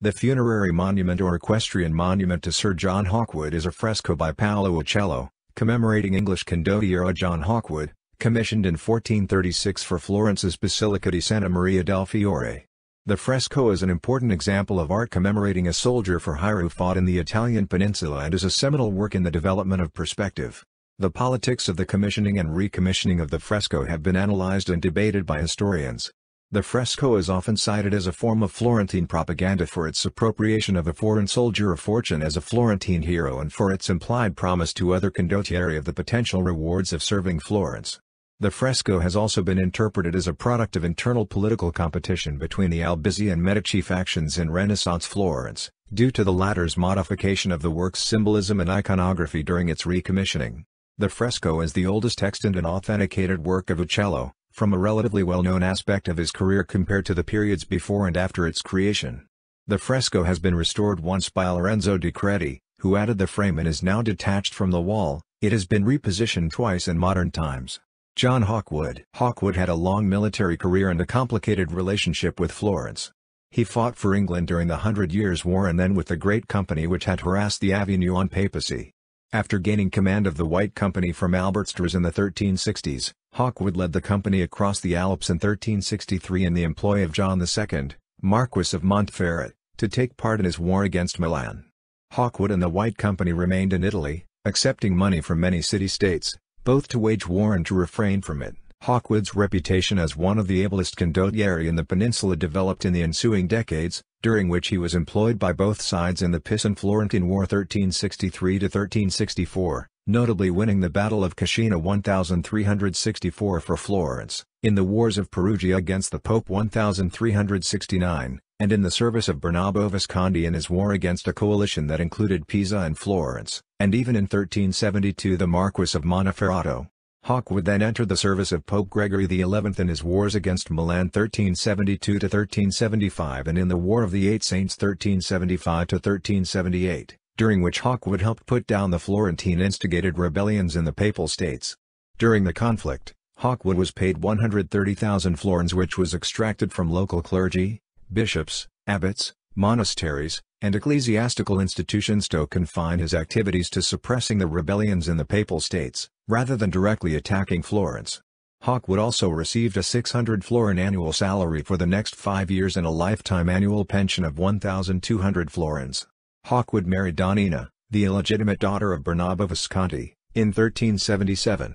The funerary monument or equestrian monument to Sir John Hawkwood is a fresco by Paolo Uccello, commemorating English condottiero John Hawkwood, commissioned in 1436 for Florence's Basilica di Santa Maria del Fiore. The fresco is an important example of art commemorating a soldier for hire who fought in the Italian peninsula and is a seminal work in the development of perspective. The politics of the commissioning and recommissioning of the fresco have been analyzed and debated by historians. The fresco is often cited as a form of Florentine propaganda for its appropriation of a foreign soldier of fortune as a Florentine hero and for its implied promise to other condottieri of the potential rewards of serving Florence. The fresco has also been interpreted as a product of internal political competition between the Albizzi and Medici factions in Renaissance Florence, due to the latter's modification of the work's symbolism and iconography during its recommissioning. The fresco is the oldest extant and authenticated work of Uccello, from a relatively well-known aspect of his career compared to the periods before and after its creation. The fresco has been restored once by Lorenzo di Credi, who added the frame and is now detached from the wall. It has been repositioned twice in modern times. John Hawkwood. Hawkwood had a long military career and a complicated relationship with Florence. He fought for England during the 100 Years' War and then with the Great Company which had harassed the Avignon papacy. After gaining command of the White Company from Albert Stras in the 1360s, Hawkwood led the company across the Alps in 1363 in the employ of John II, Marquis of Montferrat, to take part in his war against Milan. Hawkwood and the White Company remained in Italy, accepting money from many city-states, both to wage war and to refrain from it. Hawkwood's reputation as one of the ablest condottieri in the peninsula developed in the ensuing decades, during which he was employed by both sides in the Pisan-Florentine War 1363–1364, notably winning the Battle of Cascina 1364 for Florence, in the Wars of Perugia against the Pope 1369, and in the service of Bernabo Visconti in his war against a coalition that included Pisa and Florence, and even in 1372 the Marquis of Monteferrato. Hawkwood then entered the service of Pope Gregory XI in his wars against Milan 1372–1375 and in the War of the Eight Saints 1375–1378, during which Hawkwood helped put down the Florentine-instigated rebellions in the Papal States. During the conflict, Hawkwood was paid 130,000 florins which was extracted from local clergy, bishops, abbots, monasteries, and ecclesiastical institutions to confine his activities to suppressing the rebellions in the Papal States, rather than directly attacking Florence. Hawkwood also received a 600 florin annual salary for the next 5 years and a lifetime annual pension of 1,200 florins. Hawkwood married Donina, the illegitimate daughter of Bernabo Visconti, in 1377.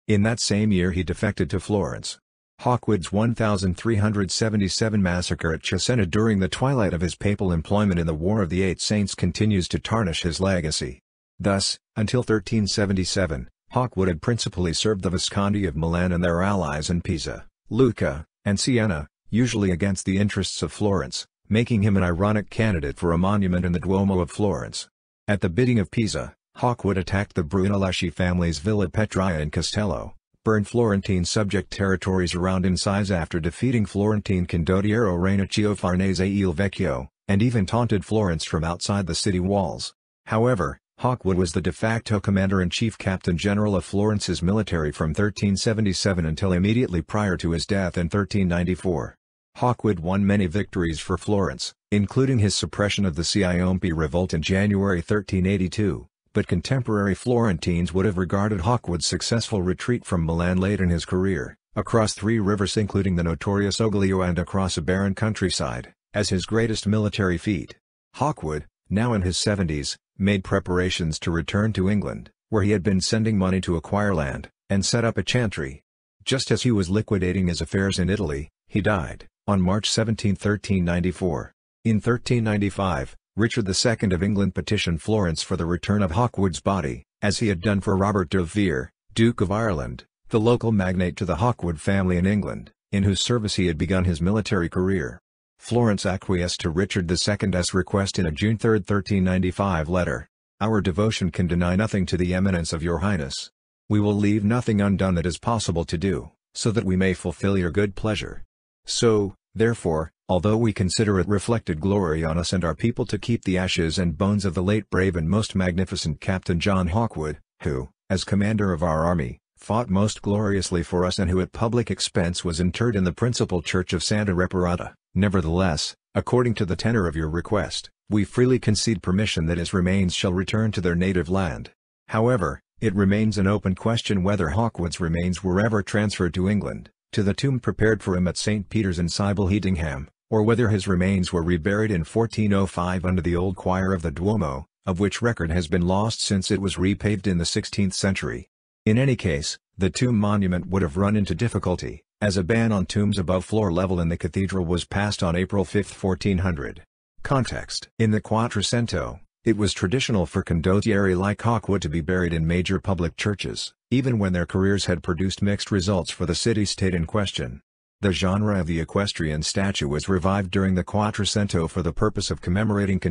In that same year he defected to Florence. Hawkwood's 1377 massacre at Cesena during the twilight of his papal employment in the War of the Eight Saints continues to tarnish his legacy. Thus, until 1377, Hawkwood had principally served the Visconti of Milan and their allies in Pisa, Lucca, and Siena, usually against the interests of Florence, making him an ironic candidate for a monument in the Duomo of Florence. At the bidding of Pisa, Hawkwood attacked the Brunelleschi family's Villa Petria in Castello, burned Florentine subject territories around Incise after defeating Florentine condottiero Ranocchio Farnese il Vecchio, and even taunted Florence from outside the city walls. However, Hawkwood was the de facto commander-in-chief captain general of Florence's military from 1377 until immediately prior to his death in 1394. Hawkwood won many victories for Florence, including his suppression of the Ciompi revolt in January 1382. But contemporary Florentines would have regarded Hawkwood's successful retreat from Milan late in his career, across 3 rivers including the notorious Oglio and across a barren countryside, as his greatest military feat. Hawkwood, now in his 70s, made preparations to return to England, where he had been sending money to acquire land, and set up a chantry. Just as he was liquidating his affairs in Italy, he died, on March 17, 1394. In 1395, Richard II of England petitioned Florence for the return of Hawkwood's body, as he had done for Robert de Vere, Duke of Ireland, the local magnate to the Hawkwood family in England, in whose service he had begun his military career. Florence acquiesced to Richard II's request in a June 3, 1395 letter. "Our devotion can deny nothing to the eminence of your highness. We will leave nothing undone that is possible to do, so that we may fulfill your good pleasure. So, therefore, although we consider it reflected glory on us and our people to keep the ashes and bones of the late brave and most magnificent Captain John Hawkwood, who, as commander of our army, fought most gloriously for us and who at public expense was interred in the principal church of Santa Reparata, nevertheless, According to the tenor of your request, we freely concede permission that his remains shall return to their native land. However, it remains an open question whether Hawkwood's remains were ever transferred to England, to the tomb prepared for him at St. Peter's in Sybil Hedingham, or whether his remains were reburied in 1405 under the old choir of the Duomo, of which record has been lost since it was repaved in the 16th century. In any case, the tomb monument would have run into difficulty, as a ban on tombs above floor level in the cathedral was passed on April 5, 1400. Context: in the Quattrocento, it was traditional for condottieri like Hawkwood to be buried in major public churches, even when their careers had produced mixed results for the city-state in question. The genre of the equestrian statue was revived during the Quattrocento for the purpose of commemorating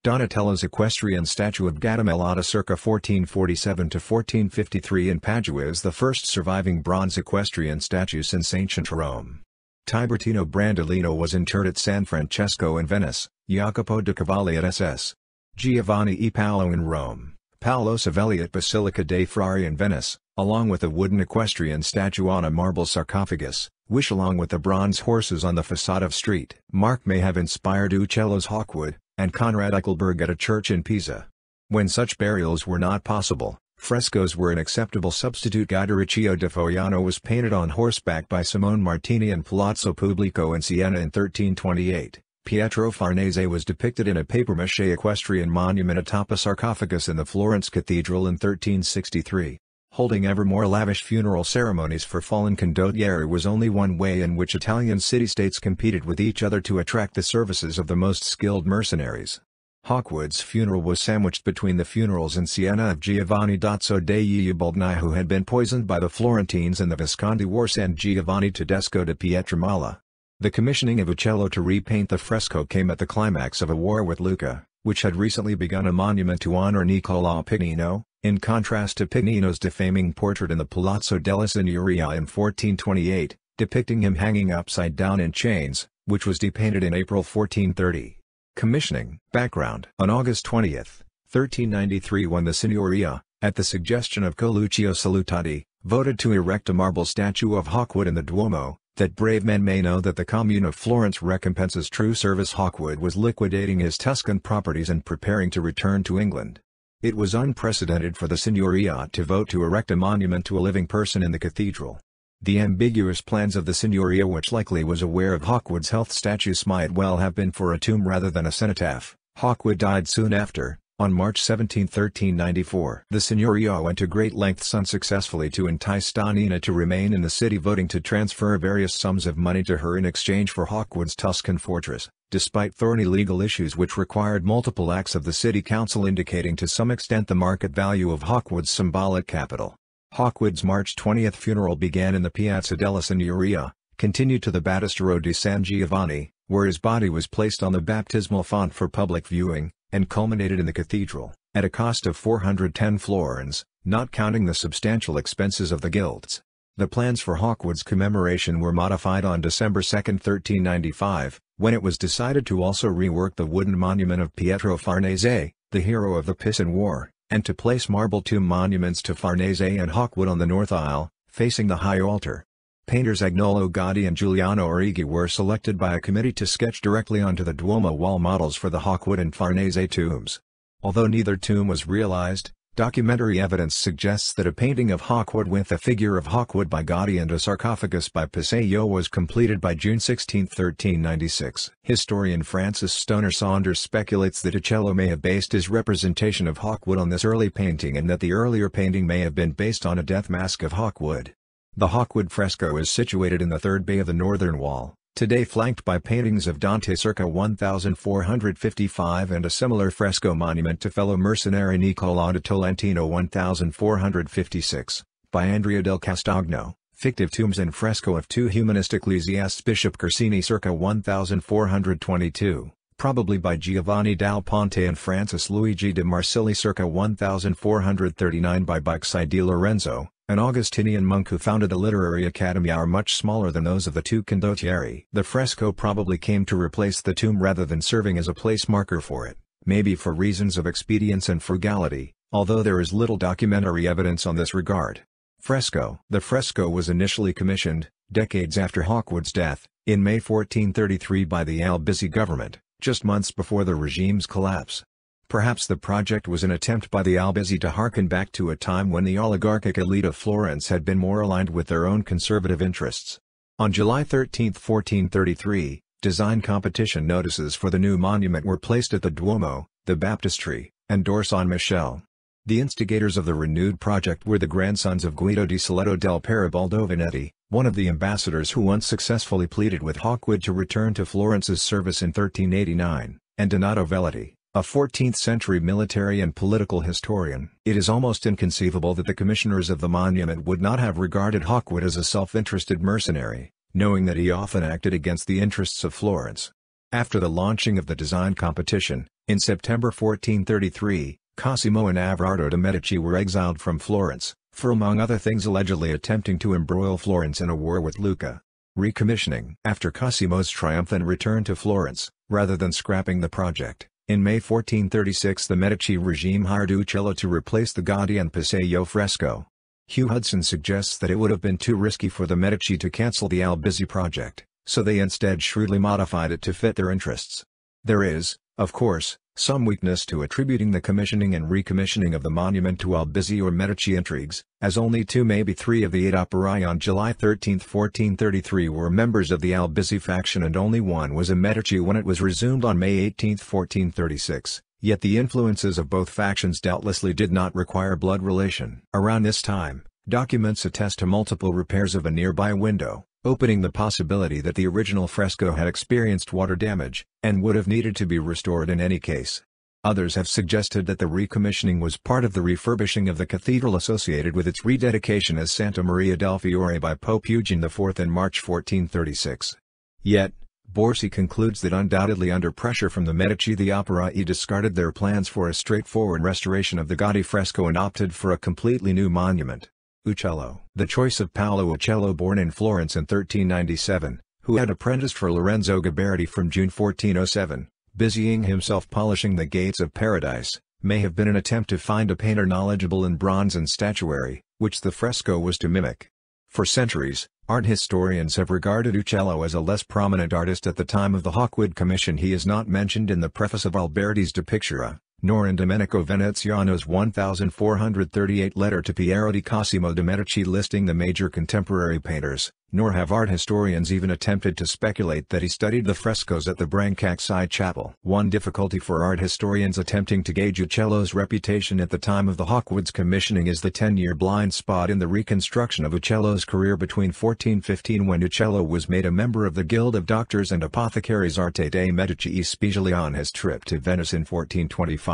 Donatello's equestrian statue of Gattamelata circa 1447–1453 in Padua is the first surviving bronze equestrian statue since ancient Rome. Tibertino Brandolino was interred at San Francesco in Venice, Jacopo de Cavalli at SS. Giovanni e Paolo in Rome, Paolo Savelli at Basilica dei Frari in Venice, along with a wooden equestrian statue on a marble sarcophagus, which along with the bronze horses on the facade of St. Mark may have inspired Uccello's Hawkwood, and Conrad Eichelberg at a church in Pisa. When such burials were not possible, frescoes were an acceptable substitute. Guidericcio de Fogliano was painted on horseback by Simone Martini in Palazzo Pubblico in Siena in 1328. Pietro Farnese was depicted in a papier-mâché equestrian monument atop a sarcophagus in the Florence Cathedral in 1363. Holding ever more lavish funeral ceremonies for fallen condottieri was only one way in which Italian city-states competed with each other to attract the services of the most skilled mercenaries. Hawkwood's funeral was sandwiched between the funerals in Siena of Giovanni Dozzo degli Ubaldini, who had been poisoned by the Florentines, and the Visconti Wars, and Giovanni Tedesco de Pietramala. The commissioning of Uccello to repaint the fresco came at the climax of a war with Lucca, which had recently begun a monument to honor Niccolò Pignino, in contrast to Pignino's defaming portrait in the Palazzo della Signoria in 1428, depicting him hanging upside down in chains, which was depainted in April 1430. Commissioning. Background. On August 20, 1393, when the Signoria, at the suggestion of Coluccio Salutati, voted to erect a marble statue of Hawkwood in the Duomo, that brave men may know that the Commune of Florence recompenses true service. Hawkwood was liquidating his Tuscan properties and preparing to return to England. It was unprecedented for the Signoria to vote to erect a monument to a living person in the cathedral. The ambiguous plans of the Signoria, which likely was aware of Hawkwood's health status, might well have been for a tomb rather than a cenotaph. Hawkwood died soon after, on March 17, 1394. The Signoria went to great lengths unsuccessfully to entice Donina to remain in the city, voting to transfer various sums of money to her in exchange for Hawkwood's Tuscan fortress, despite thorny legal issues which required multiple acts of the city council, indicating to some extent the market value of Hawkwood's symbolic capital. Hawkwood's March 20 funeral began in the Piazza della Signoria, continued to the Battistero di San Giovanni, where his body was placed on the baptismal font for public viewing, and culminated in the cathedral, at a cost of 410 florins, not counting the substantial expenses of the guilds. The plans for Hawkwood's commemoration were modified on December 2, 1395, when it was decided to also rework the wooden monument of Pietro Farnese, the hero of the Pisan War, and to place marble tomb monuments to Farnese and Hawkwood on the north aisle, facing the high altar. Painters Agnolo Gaddi and Giuliano Orighi were selected by a committee to sketch directly onto the Duomo wall models for the Hawkwood and Farnese tombs. Although neither tomb was realized, documentary evidence suggests that a painting of Hawkwood with a figure of Hawkwood by Gaddi and a sarcophagus by Pisaio was completed by June 16, 1396. Historian Francis Stoner Saunders speculates that Uccello may have based his representation of Hawkwood on this early painting, and that the earlier painting may have been based on a death mask of Hawkwood. The Hawkwood fresco is situated in the third bay of the northern wall, today flanked by paintings of Dante circa 1455 and a similar fresco monument to fellow mercenary Niccolò da Tolentino 1456, by Andrea del Castagno, fictive tombs in fresco of two humanist ecclesiasts Bishop Corsini circa 1422, probably by Giovanni dal Ponte and Francis Luigi de Marsili circa 1439 by Bixi di Lorenzo, an Augustinian monk who founded the literary academy, are much smaller than those of the two condottieri. The fresco probably came to replace the tomb rather than serving as a place marker for it, maybe for reasons of expedience and frugality, although there is little documentary evidence on this regard. Fresco. The fresco was initially commissioned, decades after Hawkwood's death, in May 1433 by the Albizzi government, just months before the regime's collapse. Perhaps the project was an attempt by the Albizzi to harken back to a time when the oligarchic elite of Florence had been more aligned with their own conservative interests. On July 13, 1433, design competition notices for the new monument were placed at the Duomo, the Baptistery, and Door San Michele. The instigators of the renewed project were the grandsons of Guido di Sileto del Peribaldo Vanetti, one of the ambassadors who once successfully pleaded with Hawkwood to return to Florence's service in 1389, and Donato Velletti, a 14th-century military and political historian. It is almost inconceivable that the commissioners of the monument would not have regarded Hawkwood as a self-interested mercenary, knowing that he often acted against the interests of Florence. After the launching of the design competition, in September 1433, Cosimo and Averardo de' Medici were exiled from Florence, for among other things allegedly attempting to embroil Florence in a war with Lucca. Recommissioning. After Cosimo's triumphant return to Florence, rather than scrapping the project, in May 1436 the Medici regime hired Uccello to replace the Gaudy and Paseo fresco. Hugh Hudson suggests that it would have been too risky for the Medici to cancel the Albizzi project, so they instead shrewdly modified it to fit their interests. There is, of course, some weakness to attributing the commissioning and recommissioning of the monument to Albizzi or Medici intrigues, as only 2 maybe 3 of the 8 operai on July 13, 1433 were members of the Albizzi faction and only one was a Medici when it was resumed on May 18, 1436, yet the influences of both factions doubtlessly did not require blood relation. Around this time, documents attest to multiple repairs of a nearby window, opening the possibility that the original fresco had experienced water damage, and would have needed to be restored in any case. Others have suggested that the recommissioning was part of the refurbishing of the cathedral associated with its rededication as Santa Maria del Fiore by Pope Eugene IV in March 1436. Yet, Borsi concludes that undoubtedly under pressure from the Medici the operai discarded their plans for a straightforward restoration of the Gaudy fresco and opted for a completely new monument. Uccello. The choice of Paolo Uccello, born in Florence in 1397, who had apprenticed for Lorenzo Ghiberti from June 1407, busying himself polishing the gates of Paradise, may have been an attempt to find a painter knowledgeable in bronze and statuary, which the fresco was to mimic. For centuries, art historians have regarded Uccello as a less prominent artist at the time of the Hawkwood Commission. He is not mentioned in the preface of Alberti's De Pictura, nor in Domenico Veneziano's 1438 letter to Piero di Cosimo de' Medici listing the major contemporary painters, nor have art historians even attempted to speculate that he studied the frescoes at the Brancacci Chapel. One difficulty for art historians attempting to gauge Uccello's reputation at the time of the Hawkwood's commissioning is the 10-year blind spot in the reconstruction of Uccello's career between 1415 when Uccello was made a member of the Guild of Doctors and Apothecaries Arte dei Medici, especially on his trip to Venice in 1425.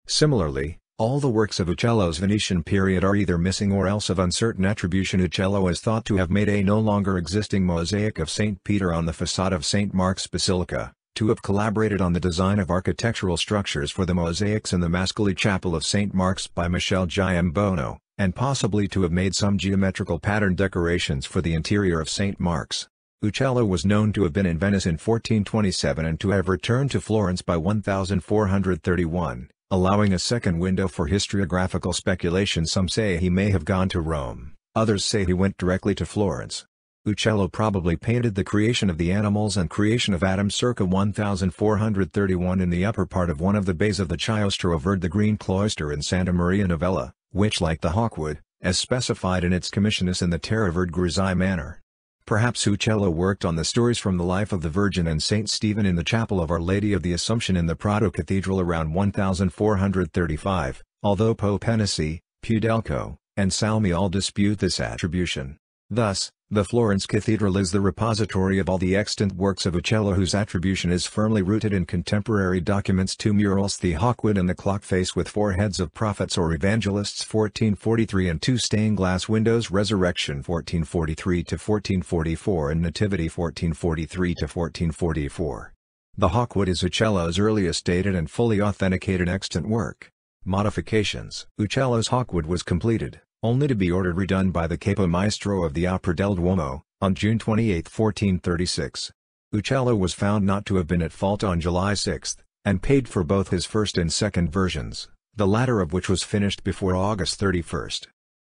Similarly, all the works of Uccello's Venetian period are either missing or else of uncertain attribution. Uccello is thought to have made a no longer existing mosaic of St. Peter on the facade of St. Mark's Basilica, to have collaborated on the design of architectural structures for the mosaics in the Mascali Chapel of St. Mark's by Michele Giambono, and possibly to have made some geometrical pattern decorations for the interior of St. Mark's. Uccello was known to have been in Venice in 1427 and to have returned to Florence by 1431, allowing a second window for historiographical speculation. Some say he may have gone to Rome, others say he went directly to Florence. Uccello probably painted the creation of the animals and creation of Adam circa 1431 in the upper part of one of the bays of the Chiostro over the Green Cloister in Santa Maria Novella, which like the Hawkwood, as specified in its commission is in the Terra Verde Grisaille manner. Perhaps Uccello worked on the stories from the life of the Virgin and Saint Stephen in the chapel of Our Lady of the Assumption in the Prato Cathedral around 1435, although Pope Hennessy, Pudelco, and Salmi all dispute this attribution. Thus, the Florence Cathedral is the repository of all the extant works of Uccello whose attribution is firmly rooted in contemporary documents. 2 murals, the Hawkwood and the clock face with 4 heads of prophets or evangelists 1443 and 2 stained glass windows, Resurrection 1443 to 1444 and Nativity 1443 to 1444. The Hawkwood is Uccello's earliest dated and fully authenticated extant work. Modifications. Uccello's Hawkwood was completed, only to be ordered redone by the Capamaestro of the Opera del Duomo, on June 28, 1436. Uccello was found not to have been at fault on July 6, and paid for both his first and second versions, the latter of which was finished before August 31.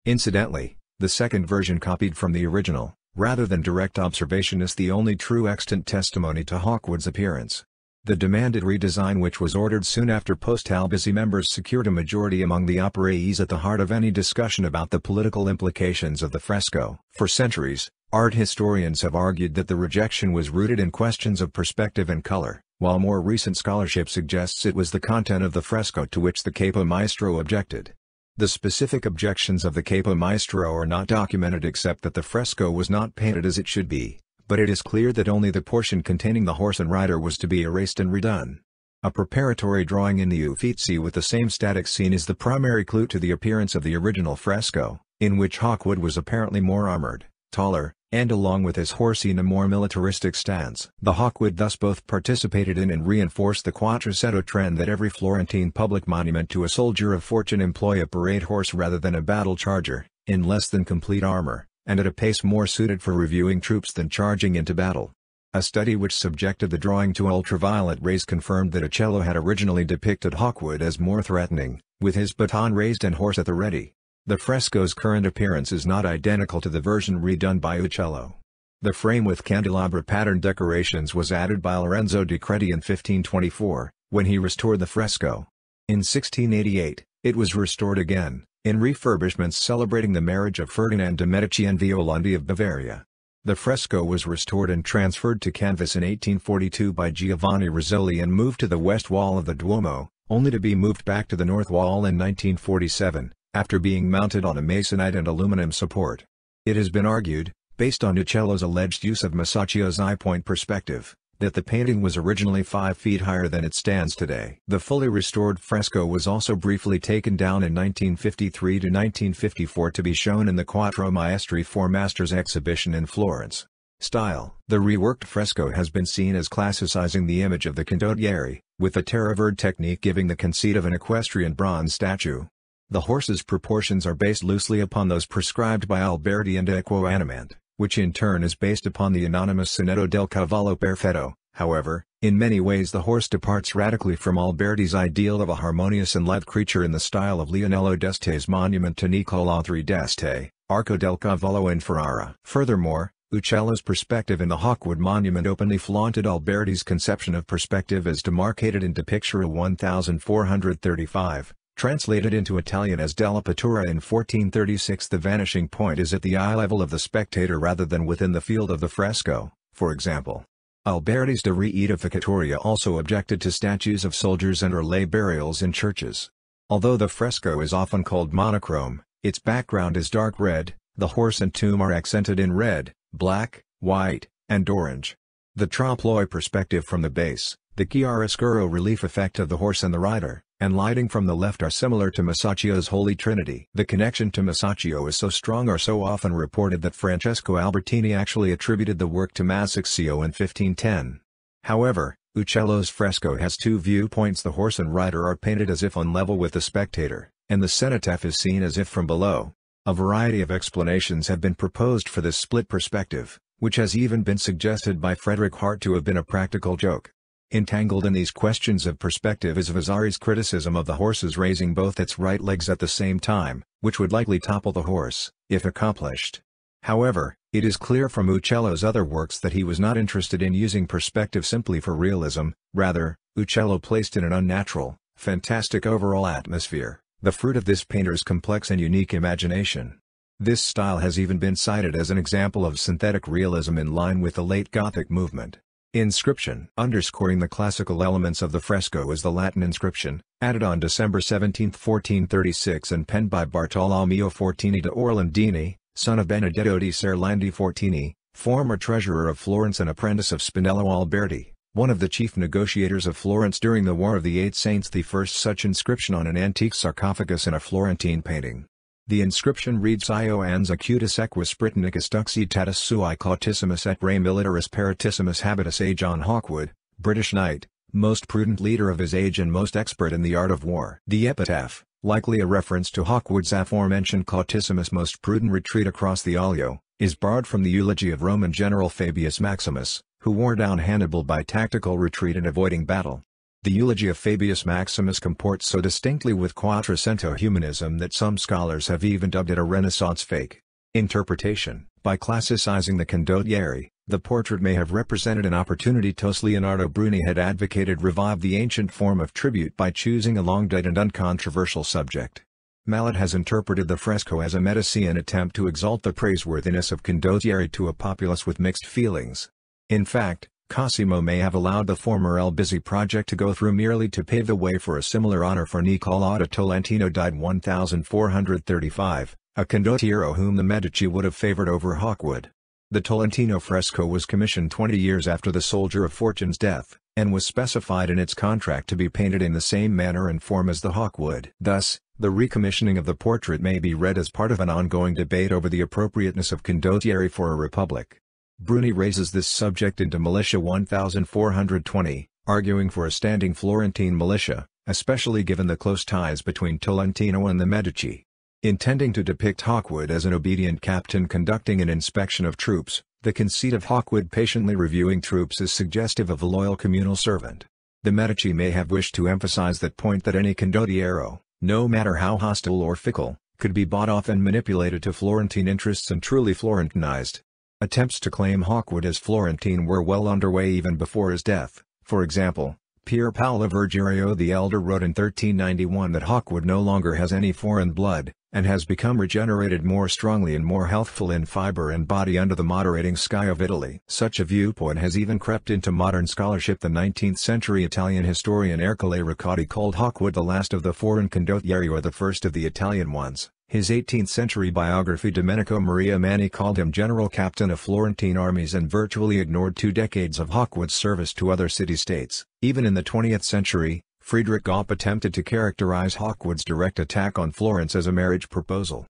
Incidentally, The second version copied from the original, rather than direct observation, is the only true extant testimony to Hawkwood's appearance. The demanded redesign, which was ordered soon after post-Albizzi members secured a majority among the operae, is at the heart of any discussion about the political implications of the fresco. For centuries, art historians have argued that the rejection was rooted in questions of perspective and color, while more recent scholarship suggests it was the content of the fresco to which the capo maestro objected. The specific objections of the capo maestro are not documented except that the fresco was not painted as it should be, but it is clear that only the portion containing the horse and rider was to be erased and redone. A preparatory drawing in the Uffizi with the same static scene is the primary clue to the appearance of the original fresco, in which Hawkwood was apparently more armored, taller, and along with his horse in a more militaristic stance. The Hawkwood thus both participated in and reinforced the Quattrocento trend that every Florentine public monument to a soldier of fortune employ a parade horse rather than a battle charger, in less than complete armor, and at a pace more suited for reviewing troops than charging into battle. A study which subjected the drawing to ultraviolet rays confirmed that Uccello had originally depicted Hawkwood as more threatening, with his baton raised and horse at the ready. The fresco's current appearance is not identical to the version redone by Uccello. The frame with candelabra pattern decorations was added by Lorenzo di Credi in 1524, when he restored the fresco. In 1688, it was restored again, in refurbishments celebrating the marriage of Ferdinand de' Medici and Violandi of Bavaria. The fresco was restored and transferred to canvas in 1842 by Giovanni Rizzoli and moved to the west wall of the Duomo, only to be moved back to the north wall in 1947. After being mounted on a masonite and aluminum support. It has been argued, based on Uccello's alleged use of Masaccio's eye-point perspective, that the painting was originally 5 feet higher than it stands today. The fully restored fresco was also briefly taken down in 1953 to 1954 to be shown in the Quattro Maestri Four Masters exhibition in Florence. Style. The reworked fresco has been seen as classicizing the image of the condottieri, with the terra verde technique giving the conceit of an equestrian bronze statue. The horse's proportions are based loosely upon those prescribed by Alberti and Equo Animant, which in turn is based upon the anonymous Sonetto del Cavallo Perfetto. However, in many ways the horse departs radically from Alberti's ideal of a harmonious and lithe creature in the style of Leonello d'Este's monument to Niccolò III d'Este, Arco del Cavallo in Ferrara. Furthermore, Uccello's perspective in the Hawkwood monument openly flaunted Alberti's conception of perspective as demarcated in Depictura 1435. Translated into Italian as Della Pittura in 1436, the vanishing point is at the eye level of the spectator rather than within the field of the fresco, for example. Alberti's De Reedificatoria also objected to statues of soldiers and/or lay burials in churches. Although the fresco is often called monochrome, its background is dark red, the horse and tomb are accented in red, black, white, and orange. The trompe-l'oeil perspective from the base, the chiaroscuro relief effect of the horse and the rider, and lighting from the left are similar to Masaccio's Holy Trinity. The connection to Masaccio is so strong or so often reported that Francesco Albertini actually attributed the work to Masaccio in 1510. However, Uccello's fresco has two viewpoints: the horse and rider are painted as if on level with the spectator, and the cenotaph is seen as if from below. A variety of explanations have been proposed for this split perspective, which has even been suggested by Frederick Hart to have been a practical joke. Entangled in these questions of perspective is Vasari's criticism of the horse's raising both its right legs at the same time, which would likely topple the horse, if accomplished. However, it is clear from Uccello's other works that he was not interested in using perspective simply for realism. Rather, Uccello placed in an unnatural, fantastic overall atmosphere, the fruit of this painter's complex and unique imagination. This style has even been cited as an example of synthetic realism in line with the late Gothic movement. Inscription. Underscoring the classical elements of the fresco is the Latin inscription, added on December 17, 1436 and penned by Bartolomeo Fortini de Orlandini, son of Benedetto di Serlandi Fortini, former treasurer of Florence and apprentice of Spinello Alberti, one of the chief negotiators of Florence during the War of the Eight Saints. The first such inscription on an antique sarcophagus in a Florentine painting. The inscription reads: Io ans acutus equus Britannicus duxitatus sui cautissimus et re militaris paratissimus habitus. A. John Hawkwood, British knight, most prudent leader of his age and most expert in the art of war. The epitaph, likely a reference to Hawkwood's aforementioned cautissimus most prudent retreat across the Alio, is borrowed from the eulogy of Roman general Fabius Maximus, who wore down Hannibal by tactical retreat and avoiding battle. The eulogy of Fabius Maximus comports so distinctly with Quattrocento humanism that some scholars have even dubbed it a Renaissance fake. Interpretation: by classicizing the condottieri, the portrait may have represented an opportunity. Leonardo Bruni had advocated revive the ancient form of tribute by choosing a long-dead and uncontroversial subject. Mallet has interpreted the fresco as a Medicean attempt to exalt the praiseworthiness of condottieri to a populace with mixed feelings. In fact, Cosimo may have allowed the former Albizzi project to go through merely to pave the way for a similar honor for Niccolò da Tolentino, died 1435, a condottiero whom the Medici would have favored over Hawkwood. The Tolentino fresco was commissioned 20 years after the Soldier of Fortune's death, and was specified in its contract to be painted in the same manner and form as the Hawkwood. Thus, the recommissioning of the portrait may be read as part of an ongoing debate over the appropriateness of condottieri for a republic. Bruni raises this subject into Militia 1420, arguing for a standing Florentine militia, especially given the close ties between Tolentino and the Medici. Intending to depict Hawkwood as an obedient captain conducting an inspection of troops, the conceit of Hawkwood patiently reviewing troops is suggestive of a loyal communal servant. The Medici may have wished to emphasize that point that any condottiero, no matter how hostile or fickle, could be bought off and manipulated to Florentine interests and truly Florentinized. Attempts to claim Hawkwood as Florentine were well underway even before his death. For example, Pier Paolo Virgilio the Elder wrote in 1391 that Hawkwood no longer has any foreign blood, and has become regenerated more strongly and more healthful in fiber and body under the moderating sky of Italy. Such a viewpoint has even crept into modern scholarship. The 19th-century Italian historian Ercole Riccati called Hawkwood the last of the foreign condottieri or the first of the Italian ones. His 18th-century biography Domenico Maria Manni called him general captain of Florentine armies and virtually ignored 2 decades of Hawkwood's service to other city-states. Even in the 20th century, Friedrich Gopp attempted to characterize Hawkwood's direct attack on Florence as a marriage proposal.